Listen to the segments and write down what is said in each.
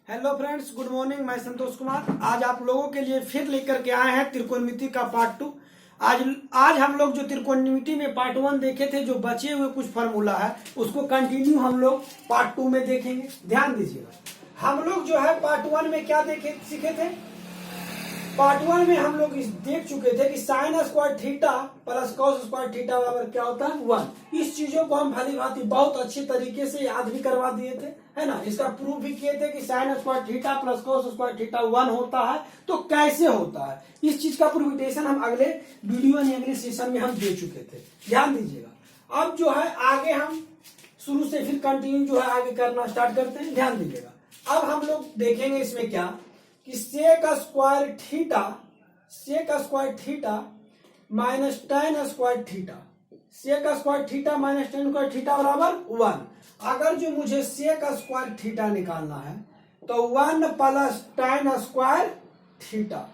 Hello friends, good morning. मैं संतोष कुमार आज आप लोगों के लिए फिर लेकर के आए हैं त्रिकोणमिति का पार्ट 2। आज हम लोग जो त्रिकोणमिति में पार्ट 1 देखे थे, जो बचे हुए कुछ फार्मूला है, उसको कंटिन्यू हम लोग पार्ट 2 में देखेंगे। ध्यान दीजिएगा, हम लोग जो है पार्ट 1 में क्या सीखे थे। पार्ट 1 में हम लोग देख चुके थे कि sine square theta plus cos square theta बराबर क्या होता है 1। इस चीजों को हम भली भांति बहुत अच्छे तरीके से याद भी करवा दिए थे, है ना। इसका प्रूफ भी किए थे कि sine square theta plus cos square theta 1 होता है तो कैसे होता है। इस चीज का प्रूविटेशन हम अगले वीडियो यानी अगले सेशन में हम दे चुके थे। ध्यान दीजिएगा, अब जो है आगे हम शुरू से फिर कंटिन्यू जो है आगे करना स्टार्ट करते हैं। ध्यान दीजिएगा, अब हम लोग देखेंगे इसमें क्या कि sec square theta minus tan square theta, sec square theta minus tan square theta बराबर 1। अगर जो मुझे सेक स्क्वायर थीटा निकालना है तो 1 प्लस टेन स्क्वायर थीटा।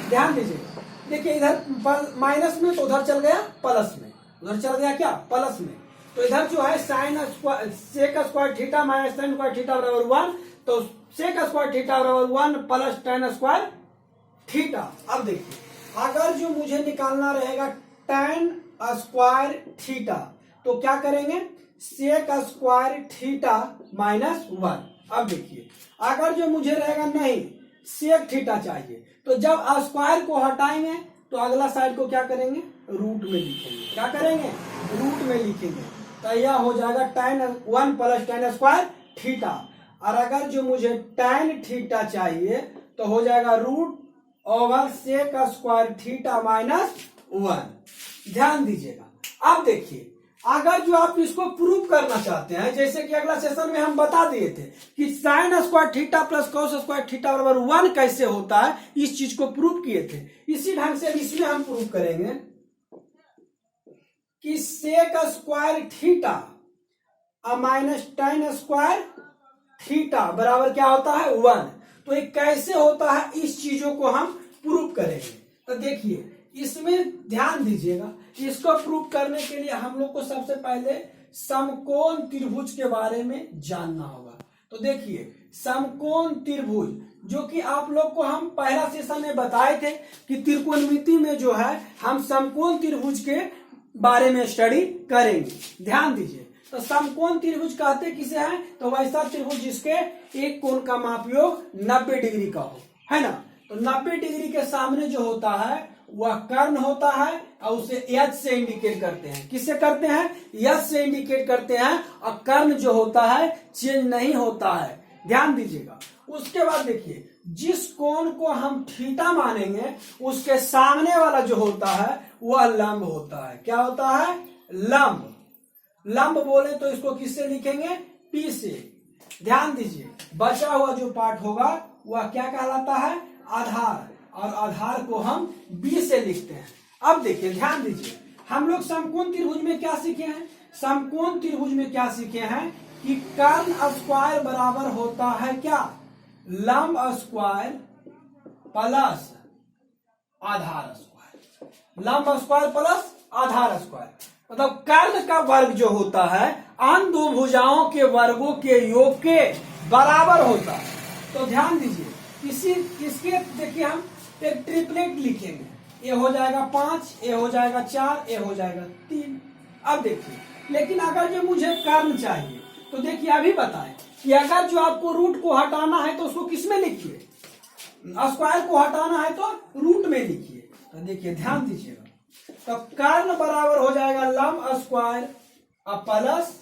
ध्यान दीजिएगा, देखिए इधर माइनस में तो उधर चल गया प्लस में, उधर चल गया क्या प्लस में, तो इधर जो है sine square sec square theta minus tan square theta बराबर 1, तो सेक स्क्वायर थीटा बराबर 1 प्लस टेन स्क्वायर थीटा। अब देखिए, अगर जो मुझे निकालना रहेगा टेन स्क्वायर थीटा तो क्या करेंगे, सेक स्क्वायर थीटा माइनस 1। अब देखिए, अगर जो मुझे रहेगा नहीं सेक थीटा चाहिए तो जब स्क्वायर को हटाएंगे तो अगला साइड को क्या करेंगे, रूट में लिखेंगे। क्या करेंगे, रूट में लिखेंगे, तो यह हो जाएगा ten 1 plus ten square theta. और अगर जो मुझे टेन थीटा चाहिए तो हो जाएगा root over sec square theta minus 1। ध्यान दीजिएगा, अब देखिए, अगर जो आप इसको प्रूव करना चाहते हैं, जैसे कि अगला सेशन में हम बता दिए थे कि sine square theta plus cos square theta बराबर 1 कैसे होता है, इस चीज को प्रूव किए थे। इसी ढंग से इसमें हम प्रूव करेंगे कि sec square theta minus tan square theta बराबर क्या होता है 1। तो ये कैसे होता है, इस चीजों को हम प्रूव करेंगे। तो देखिए, इसमें ध्यान दीजिएगा, इसको प्रूव करने के लिए हम लोग को सबसे पहले समकोण त्रिभुज के बारे में जानना होगा। तो देखिए, समकोण त्रिभुज जो कि आप लोग को हम पहला सेशन में बताए थे कि त्रिकोणमिति में जो है हम समकोण त्रिभुज के बारे में स्टडी करेंगे। ध्यान दीजिए, तो समकोण त्रिभुज कहते किसे हैं, तो वैसा त्रिभुज जिसके एक कोण का मापयोग 90 डिग्री का हो, है ना। तो 90 डिग्री के सामने जो होता है वह कर्ण होता है और उसे एच से इंडिकेट करते हैं। किससे करते हैं, एच से इंडिकेट करते हैं, और कर्ण जो होता है चेंज नहीं होता है। ध्यान दीजिएगा, उसके बाद देखिए, जिस कोण को हम थीटा मानेंगे उसके सामने वाला जो होता है वह लंब होता है। क्या होता है, लंब। लंब बोले तो इसको किससे लिखेंगे, पी से। ध्यान दीजिए, बचा हुआ जो पार्ट होगा वह क्या कहलाता है, आधार, और आधार को हम बी से लिखते हैं। अब देखिए, ध्यान दीजिए, हम लोग समकोण त्रिभुज में क्या सीखे हैं, समकोण त्रिभुज में क्या सीखे हैं कि कर्ण स्क्वायर बराबर होता है क्या, लंब स्क्वायर प्लस आधार स्क्वायर। लंब स्क्वायर प्लस आधार स्क्वायर मतलब कर्ण का वर्ग जो होता है अन्य दो भुजाओं के वर्गों के योग के बराबर होता है। तो ध्यान दीजिए, इसके देखिए हम एक ट्रिपलेट लिखेंगे, ये हो जाएगा 5, ये हो जाएगा 4, ये हो जाएगा 3। अब देखिए, लेकिन अगर जो मुझे कर्ण चाहिए तो देखिए अभी बताएं कि अगर जो आपको रूट को हटाना है तो उसको किस में लिखिए, स्क्वायर को हटाना है तो रूट में लिखिए। तो देखिए, ध्यान दीजिएगा, तो कर्ण बराबर हो जाएगा लंब स्क्वायर प्लस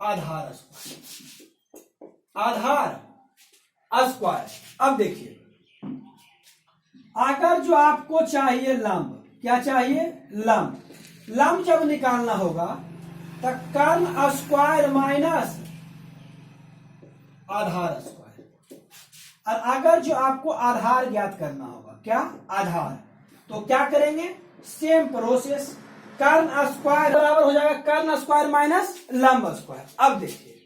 आधार स्क्वायर, आधार स्क्वायर। अब देखिए, अगर जो आपको चाहिए लंब, क्या चाहिए, लंब, लंब जब निकालना होगा तो कर्ण स्क्वायर माइनस आधार स्क्वायर। और अगर जो आपको आधार ज्ञात करना होगा, क्या आधार, तो क्या करेंगे, सेम प्रोसेस, कर्ण स्क्वायर बराबर हो जाएगा कर्ण स्क्वायर माइनस लंब स्क्वायर। अब देखिए,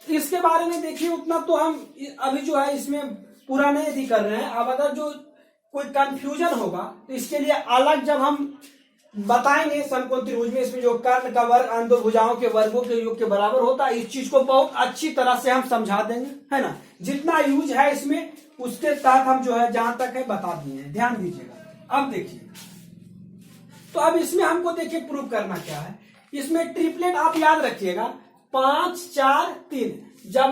इसके बारे में देखिए, उतना तो हम अभी जो है इसमें पूरा नहीं कर रहे हैं। अब अगर जो कोई कंफ्यूजन होगा तो इसके लिए अलग जब हम बताएंगे समकोण त्रिभुज में इसमें जो कर्ण का वर्ग अन्य दो भुजाओं के वर्गों के योग के बराबर होता है, इस चीज को बहुत अच्छी तरह से हम समझा देंगे, है ना। जितना यूज है इसमें उसके तहत हम जो है जहां तक है बता दिए हैं, ध्यान दीजिएगा। अब देखिए, तो अब इसमें हमको देखिए प्रूव करना क्या है। इसमें ट्रिपलेट आप याद रखिएगा 5 4 3, जब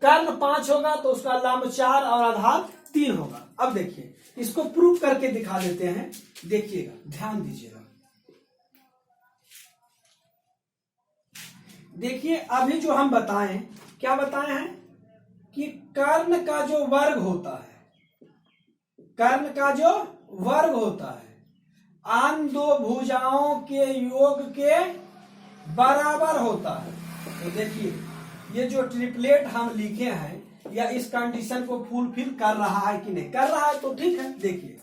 कर्ण 5 होगा तो उसका लंब 4 और आधार 3 होगा। अब देखिए इसको प्रूव करके दिखा देते हैं, देखिएगा, ध्यान दीजिएगा। देखिए अभी जो हम बताएं, क्या बताए हैं कि कर्ण का जो वर्ग होता है, कर्ण का जो वर्ग होता है आन दो भुजाओं के योग के बराबर होता है। तो देखिए ये जो ट्रिपलेट हम लिखे हैं या इस कंडीशन को फुलफिल कर रहा है कि नहीं कर रहा है, तो ठीक है। देखिए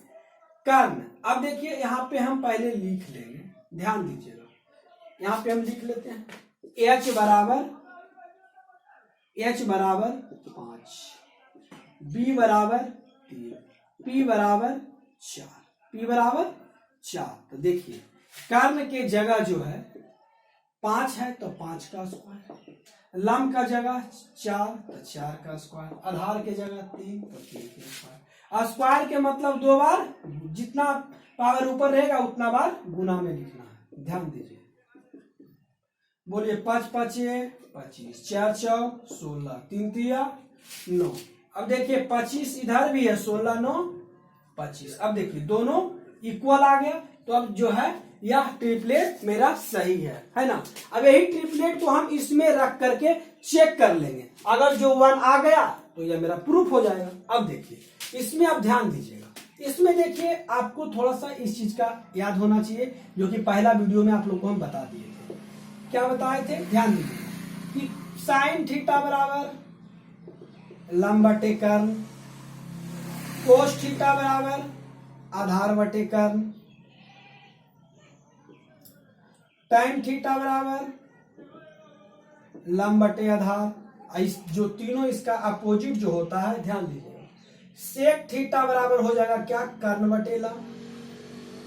कर्ण, अब देखिए यहां पे हम पहले लिख लेंगे, ध्यान दीजिएगा। यहां पे हम लिख लेते हैं h बराबर 5, b बराबर 3, p बराबर 4। तो देखिए कर्ण के जगह जो है 5 है तो 5 का स्क्वायर, लंब का जगह 4 तो 4 का स्क्वायर, आधार के जगह 3 तो 3 का स्क्वायर। स्क्वायर के मतलब 2 बार, जितना पावर ऊपर रहेगा उतना बार गुना में लिखना है, ध्यान दीजिए। बोलिए 5 5 25, 4 4 16, 3 3 9। अब देखिए 25 इधर भी है, 16 9 25। अब देखिए दोनों इक्वल आ गया, तो अब जो है यह ट्रिपलेट मेरा सही है ना। अब यही ट्रिपलेट को हम इसमें रख करके चेक कर लेंगे, अगर जो 1 आ गया तो यह मेरा प्रूफ हो जाएगा। अब देखिए इसमें आप ध्यान दीजिएगा, इसमें देखिए आपको थोड़ा सा इस चीज का याद होना चाहिए, जो कि पहला वीडियो में आप लोग को हम बता दिए थे। क्या बताए थे, ध्यान दीजिए कि साइन थीटा बराबर लंब बटे कर्ण, कोस थीटा बराबर आधार बटे कर्ण, tan थीटा बराबर लंब बटे आधार। इस जो तीनों इसका अपोजिट जो होता है, ध्यान दीजिएगा। सेक थीटा बराबर हो जाएगा क्या, कर्ण बटे लंब।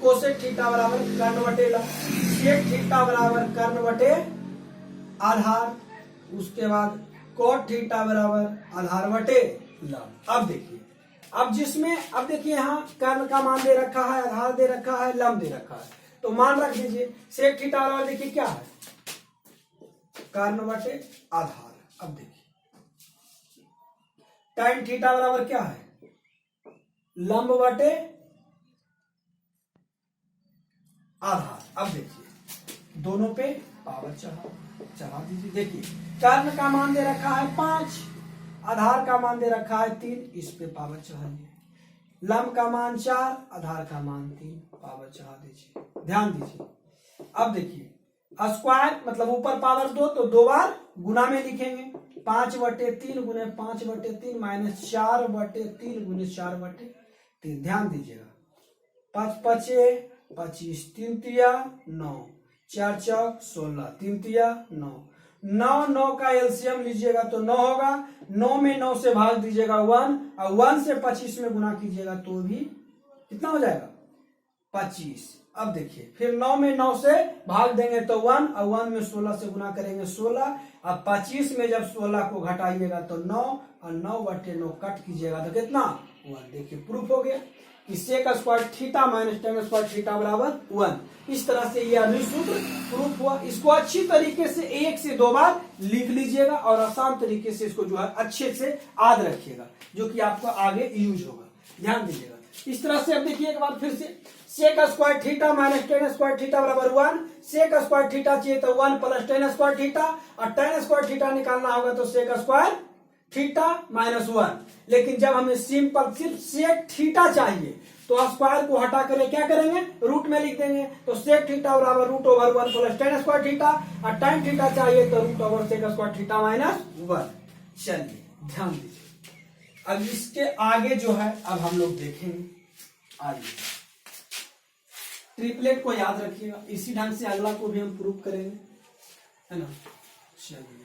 कोसेक थीटा बराबर कर्ण बटे लंब। सेक थीटा बराबर कर्ण बटे आधार। उसके बाद कोट थीटा बराबर आधार बटे लंब। अब देखिए, अब जिसमें अब देखिए यहाँ कर्ण का मान दे रखा है, आधार दे रखा है, लंब दे रखा है, तो मान रख दीजिए। सेक थीटा बराबर देखिए क्या है, कर्ण बटे आधार। अब देखिए tan थीटा बराबर क्या है, लंब बटे आधार। अब देखिए दोनों पे पावर चढ़ा दीजिए। देखिए कर्ण का मान दे रखा है 5, आधार का मान दे रखा है 3, इस पे पावर चढ़ाइए। लंब का मान 4, आधार का मान 3, पावर चढ़ा दीजिए। ध्यान दीजिए, अब देखिए स्क्वायर मतलब ऊपर पावर 2, तो 2 बार गुना में लिखेंगे। 5 बटे 3 गुने 5 बटे 3 माइनस 4 बटे 3 गुने 4 बटे 3। ध्यान दीजिएगा, 5 5 25, 3 3 9, 4 4 16, 3 3 9। 9 9 का एलसीएम लीजिएगा तो 9 होगा। 9 में 9 से भाग दीजिएगा 1, और 1 से 25 में गुना कीजिएगा तो भी कितना हो जाएगा, 25। अब देखिए फिर 9 में 9 से भाग देंगे तो 1, और 1 में 16 से गुना करेंगे 16। अब 25 में जब 16 को घटाइएगा तो 9, और 9 बटे 9 कट कीजिएगा तो कितना, 1। देखिए प्रूफ हो गया कि sec square theta minus tan square theta बराबर 1। इस तरह से ये अभी सूत्र प्रूफ हुआ। इसको अच्छी तरीके से 1 से 2 बार लिख लीजिएगा, और आसान तरीके से इसको जो है अच्छे से याद रखिएगा, जो कि आपको आगे यूज होगा। ध्यान दीजिएगा इस तरह से। अब देखिए एक बार फिर से, sec square theta minus tan square theta बराबर 1। सेक स्क्वायर थीटा चाहिए तो 1 प्लस tan स्क्वायर थीटा, और tan स्क्वायर थीटा निकालना होगा तो सेक स्क्वायर थीटा माइनस 1। लेकिन जब हमें सिंपल सिर्फ सेक थीटा चाहिए तो स्क्वायर को हटा कर क्या करेंगे, रूट में लिख देंगे। तो सेक थीटा बराबर root over 1 plus tan square theta, और tan थीटा चाहिए तो root over sec square theta minus 1। चलिए ध्यान दीजिए, अब इसके आगे जो है अब हम लोग देखेंगे। आइए ट्रिपलेट को याद रखिएगा, इसी ढंग से अगला को भी हम प्रूफ करेंगे, है ना। चलिए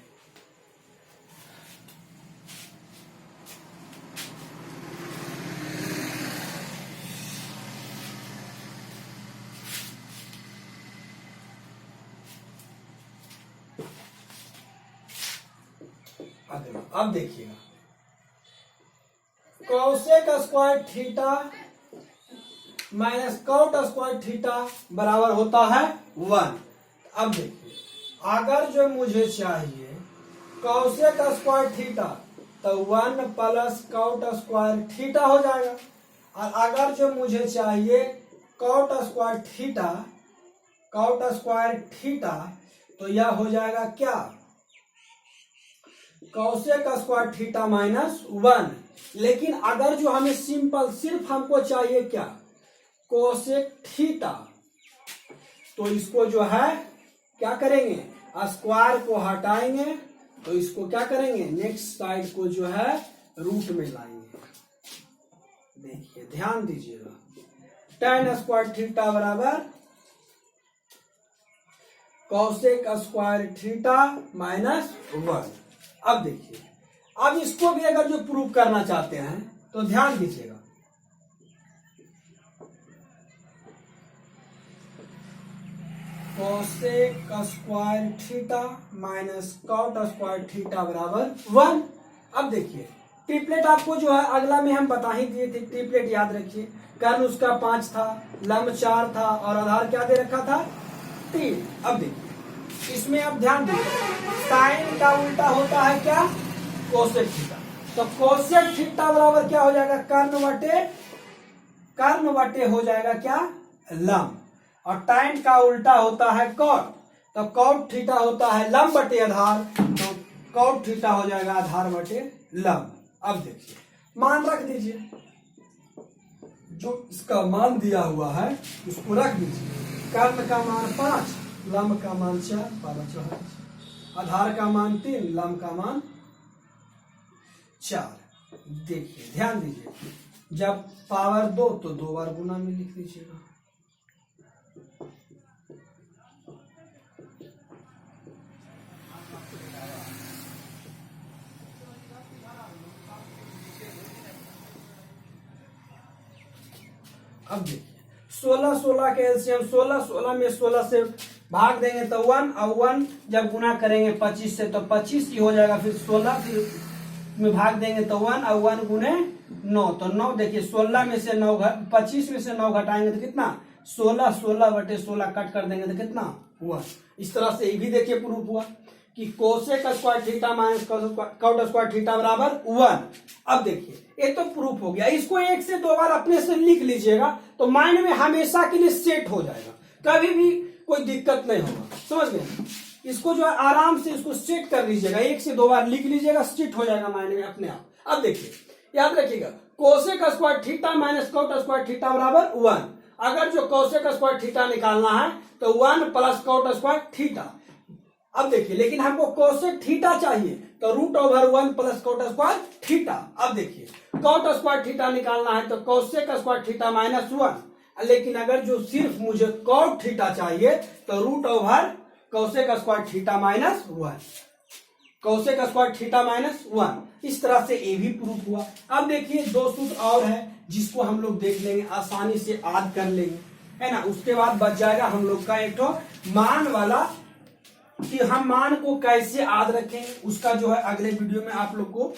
अगला। अब देखिएगा, cosec square theta minus cot square theta बराबर होता है 1। अब देखिए, अगर जो मुझे चाहिए कोसेक स्क्वायर थीटा तो 1 प्लस कॉट स्क्वायर थीटा हो जाएगा, और अगर जो मुझे चाहिए कॉट स्क्वायर थीटा तो यह हो जाएगा क्या, कोसेक स्क्वायर थीटा माइनस 1। लेकिन अगर जो हमें सिंपल सिर्फ हमको चाहिए क्या, कोसेक थीटा, तो इसको जो है क्या करेंगे, स्क्वायर को हटाएंगे तो इसको क्या करेंगे, नेक्स्ट साइड को जो है रूट में लाएंगे। देखिए ध्यान दीजिएगा, tan स्क्वायर थीटा बराबर कोसेक स्क्वायर थीटा माइनस 1। अब देखिए, अब इसको भी अगर जो प्रूव करना चाहते हैं तो ध्यान दीजिएगा, cosec square theta minus cot square theta बराबर 1। अब देखिए, ट्रिपलेट आपको जो है अगला में हम बता ही दिए थे, ट्रिपलेट याद रखिए, कर्ण उसका 5 था, लंब 4 था और आधार क्या दे रखा था 3। अब देखिए इसमें आप ध्यान दीजिए, साइन का उल्टा होता है क्या, कोसेक थीटा। तो कोसेक थीटा बराबर क्या हो जाएगा, कर्ण बटे हो जाएगा क्या, लंब। और tan का उल्टा होता है कॉट, तो कॉट थीटा होता है लंब बटे आधार, तो कॉट थीटा हो जाएगा आधार बटे लंब। अब देखिए मान रख दीजिए, जो इसका मान दिया हुआ है उसको रख दीजिए, कर्ण का मान 5, लंब का मान 4, 5 आधार का मान 3, लंब का मान 4। देखिए ध्यान दीजिए, जब पावर 2 तो 2 बार गुना में लिख लीजिएगा। अब देखिए 16 के एलसीएम 16 में 16 से भाग देंगे तो 1, और 1 जब गुना करेंगे 25 से तो 25 ही हो जाएगा, फिर 16 में भाग देंगे तो 1, और 1 गुने 9 तो 9। देखिए 16 में से 9 25 में से 9 घटाएंगे तो कितना, 16 बटे 16 कट कर देंगे तो कितना 1। इस तरह से ये भी देखिए प्रूफ हुआ कि cosec square theta minus cot square theta बराबर 1। अब देखिए ये तो प्रूफ हो गया, इसको 1 से 2 बार अपने से लिख लीजिएगा तो माइंड में हमेशा के लिए सेट हो जाएगा, कभी भी कोई दिक्कत नहीं होगा, समझ गए। इसको जो है आराम से इसको सेट कर लीजिएगा, 1 से 2 बार लिख लीजिएगा, सेट हो जाएगा माइंड में अपने आप। अब देखिए याद रखिएगा, cosec square theta minus cot square theta बराबर 1। अगर जो कोसेक स्क्वायर थीटा निकालना है तो 1 प्लस कॉट स्क्वायर थीटा। अब देखिए, लेकिन हमको कोसेक थीटा चाहिए तो √1 प्लस कॉट स्क्वायर थीटा। अब देखिए कॉट स्क्वायर थीटा निकालना है तो कोसेक स्क्वायर थीटा माइनस 1, लेकिन अगर जो सिर्फ मुझे कॉट थीटा चाहिए तो √, cosec square theta minus 1, cosec square theta minus 1। इस तरह से ये भी प्रूफ हुआ। अब देखिए 2 सूत्र और है जिसको हम लोग देख लेंगे, आसानी से याद कर लेंगे, है ना। उसके बाद बच जाएगा हम लोग का एक तो मान वाला, कि हम मान को कैसे याद रखें, उसका जो है अगले वीडियो में आप लोग को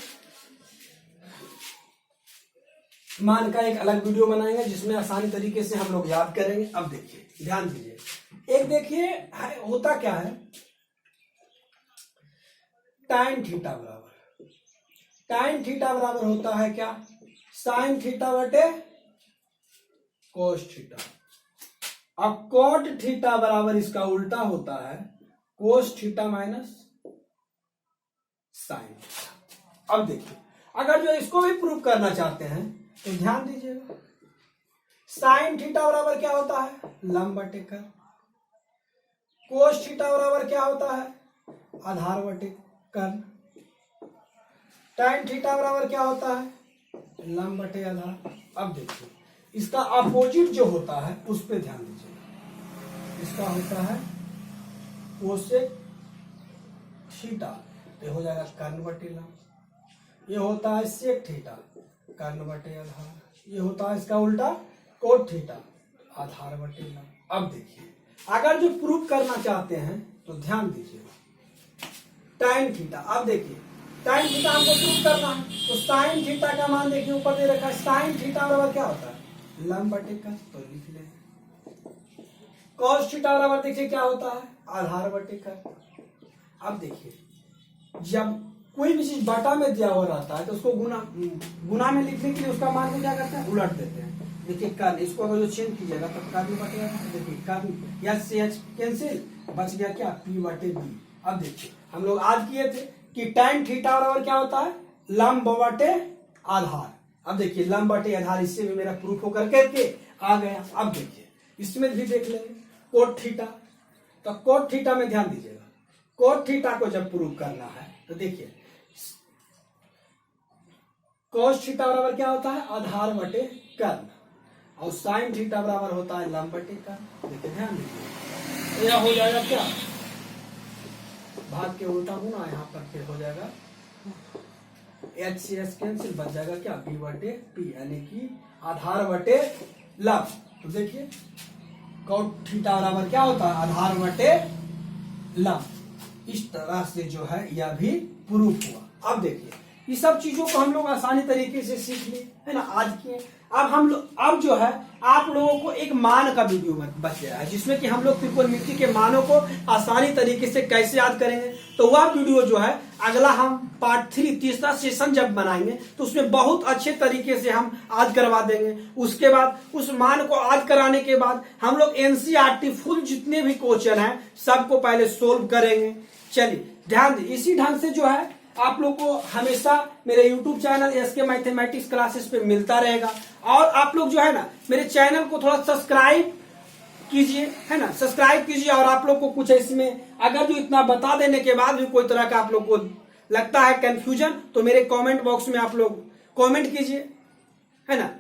मान का एक अलग वीडियो बनाएंगे जिसमें आसानी तरीके से हम लोग याद करेंगे। अब देखिए ध्यान दीजिए, एक देखिए होता क्या है, tan थीटा बराबर होता है क्या, sin थीटा बटे cos थीटा। अब cot थीटा बराबर इसका उल्टा होता है कोस थीटा माइनस साइन। अब देखिए अगर जो इसको भी प्रूव करना चाहते हैं तो ध्यान दीजिएगा, साइन थीटा बराबर क्या होता है, लंब बटे कर्ण। कोस थीटा बराबर क्या होता है, आधार बटे कर्ण। tan थीटा बराबर क्या होता है, लंब बटे आधार। अब देखिए इसका अपोजिट जो होता है उस पर ध्यान दीजिएगा, इसका होता है कोसेक थीटा, ये हो जाएगा कर्ण बटे लंब। ये होता है सेक थीटा, कर्ण बटे आधार। ये होता है इसका उल्टा कोट थीटा, आधार बटे लंब। अब देखिए अगर जो प्रूफ करना चाहते हैं तो ध्यान दीजिएगा, tan थीटा। अब देखिए टाइम थीटा हमको प्रूफ करना है, तो साइन थीटा का मान देखिए ऊपर दे रखा है, साइन थीटा बराबर क्या होता है लंब बटे कन, तो लिख ले। कॉस थीटा बराबर देखिए क्या होता है आधार बटे कन। अब देखिए जब कोई भी चीज बटा में दिया हुआ रहता है तो उसको गुना में लिखने के लिए उसका मान को क्या करते हैं उलट देते हैं। देखिए कन, इसको अगर जो चेंज कीजिएगा तब कन बटेगा, देखिए कन या से एच कैंसिल, बच गया क्या पी बटे बी। अब देखिए हम लोग आज किए थे कि tan थीटा बराबर क्या होता है लंब बटे आधार। अब देखिए लंब बटे आधार, इससे भी मेरा प्रूफ होकर के आ गया। अब देखिए इसमें भी देख लेंगे कोट थीटा, तो कोट थीटा में ध्यान दीजिएगा, कोट थीटा को जब प्रूफ करना है तो देखिए cos थीटा बराबर क्या होता है आधार बटे कर्ण, और साइन थीटा बराबर होता है लंब बटे कर्ण। देखिए ध्यान दीजिए, यह हो जाएगा क्या भाग के उल्टा गुना, यहाँ पर फिर हो जाएगा एच से एच कैंसिल, बच जाएगा क्या बी बटे पी, यानी कि आधार बटे लंब। तो देखिए cot थीटा बराबर क्या होता है आधार बटे लंब। इस तरह से जो है यह भी प्रूफ हुआ। अब देखिए ये सब चीजों को हम लोग आसानी तरीके से सीख लिए है ना आज किए। अब हम लोग अब जो है आप लोगों को एक मान का वीडियो बच गया है, जिसमें कि हम लोग त्रिकोणमिति के मानों को आसानी तरीके से कैसे याद करेंगे। तो वह वीडियो जो है अगला हम पार्ट 3 तीसरा सेशन जब बनाएंगे तो उसमें बहुत अच्छे तरीके से हम याद करवा देंगे। उसके बाद उस मान को याद कराने के बाद हम लोग एनसीईआरटी फुल जितने भी क्वेश्चन हैं सबको पहले सोल्व करेंगे। चलिए ध्यान दें, इसी ढंग से जो है आप लोग को हमेशा मेरे YouTube channel SK mathematics classes पे मिलता रहेगा। और आप लोग जो है ना मेरे चैनल को थोड़ा सब्सक्राइब कीजिए है ना, सब्सक्राइब कीजिए। और आप लोग को कुछ इसमें अगर जो इतना बता देने के बाद भी कोई तरह का आप लोग को लगता है कंफ्यूजन तो मेरे कमेंट बॉक्स में आप लोग कमेंट कीजिए है ना।